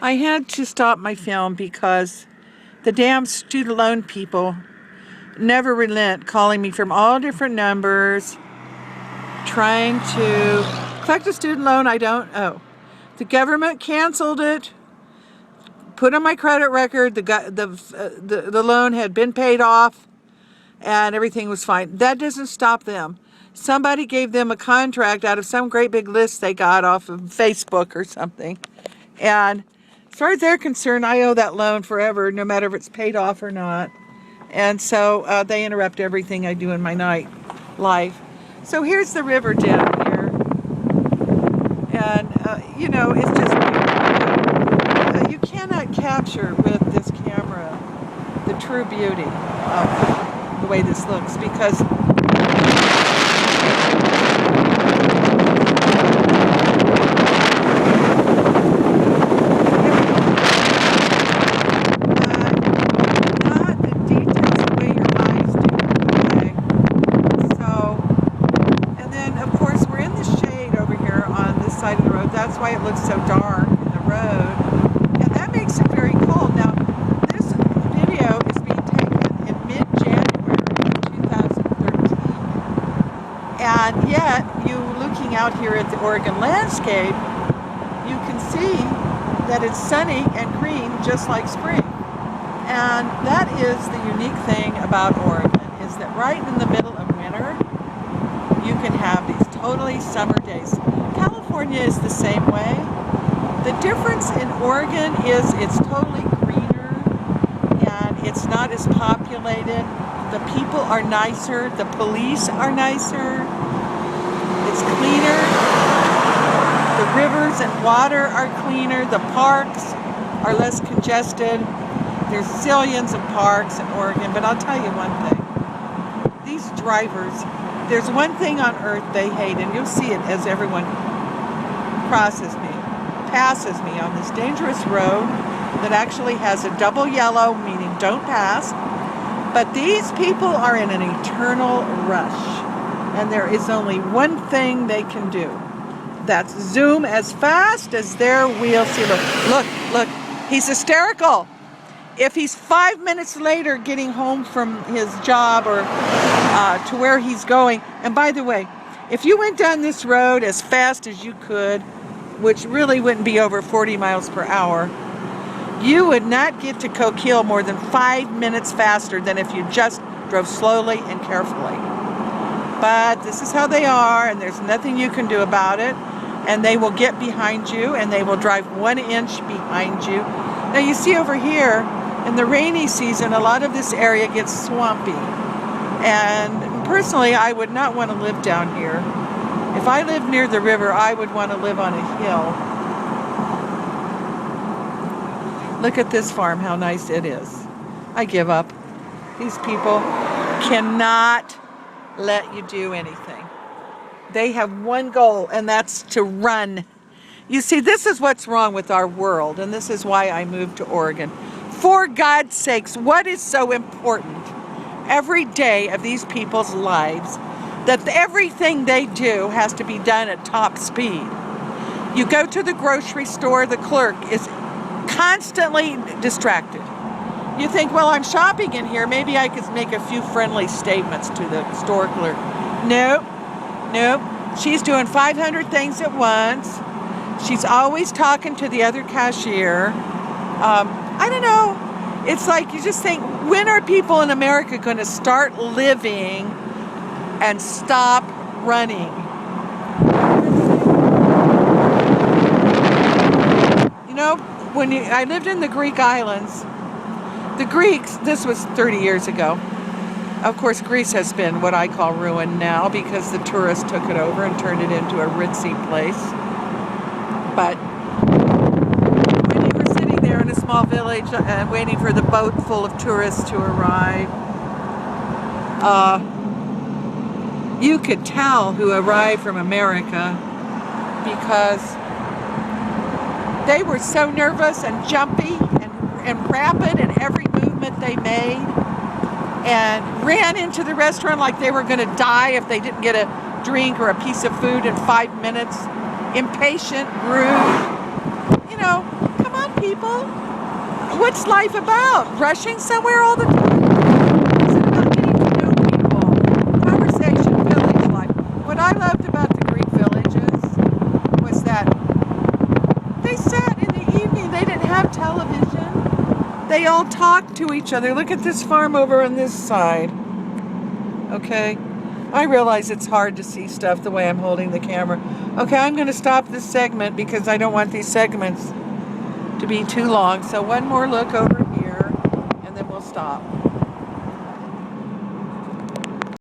I had to stop my film because the damn student loan people never relent, calling me from all different numbers, trying to collect a student loan I don't owe. The government canceled it, put on my credit record, the loan had been paid off, and everything was fine. That doesn't stop them. Somebody gave them a contract out of some great big list they got off of Facebook or something. And as far as they're concerned, I owe that loan forever, no matter if it's paid off or not. And so they interrupt everything I do in my night life. So here's the river down here. And, it's just, you cannot capture with this camera the true beauty of the way this looks, because side of the road. That's why it looks so dark in the road, and that makes it very cold. Now, this video is being taken in mid-January 2013, and yet, you looking out here at the Oregon landscape, you can see that it's sunny and green, just like spring. And that is the unique thing about Oregon, is that right in the middle of winter, you can have these totally summer days. California is the same way. The difference in Oregon is it's totally greener and it's not as populated. The people are nicer. The police are nicer. It's cleaner. The rivers and water are cleaner. The parks are less congested. There's zillions of parks in Oregon, but I'll tell you one thing. These drivers, there's one thing on earth they hate, and you'll see it as everyone passes me on this dangerous road that actually has a double yellow, meaning don't pass. But these people are in an eternal rush, and there is only one thing they can do. That's zoom as fast as their wheels. See, look, he's hysterical. If he's 5 minutes later getting home from his job or to where he's going, and by the way, if you went down this road as fast as you could, which really wouldn't be over 40 miles per hour, you would not get to Coquille more than 5 minutes faster than if you just drove slowly and carefully. But this is how they are, and there's nothing you can do about it. And they will get behind you, and they will drive 1 inch behind you. Now you see over here, in the rainy season, a lot of this area gets swampy. And personally, I would not want to live down here. If I lived near the river, I would want to live on a hill. Look at this farm, how nice it is. I give up. These people cannot let you do anything. They have one goal, and that's to run. You see, this is what's wrong with our world, and this is why I moved to Oregon. For God's sakes, what is so important every day of these people's lives that everything they do has to be done at top speed? You go to the grocery store, the clerk is constantly distracted. You think, well, I'm shopping in here, maybe I could make a few friendly statements to the store clerk. Nope. She's doing 500 things at once. She's always talking to the other cashier. I don't know. It's like you just think, when are people in America going to start living and stop running? You know, I lived in the Greek islands, the Greeks, this was 30 years ago. Of course, Greece has been what I call ruined now because the tourists took it over and turned it into a ritzy place. But when you were sitting there in a small village and waiting for the boat full of tourists to arrive, you could tell who arrived from America because they were so nervous and jumpy and rapid in every movement they made, and ran into the restaurant like they were going to die if they didn't get a drink or a piece of food in 5 minutes. Impatient, rude. You know, come on, people. people? What's life about? Rushing somewhere all the time? Is it about getting to know people? Conversation, village life. What I loved about the Greek villages was that they sat in the evening. They didn't have television. They all talked to each other. Look at this farm over on this side. Okay? I realize it's hard to see stuff the way I'm holding the camera. Okay, I'm going to stop this segment because I don't want these segments to be too long. So one more look over here, and then we'll stop.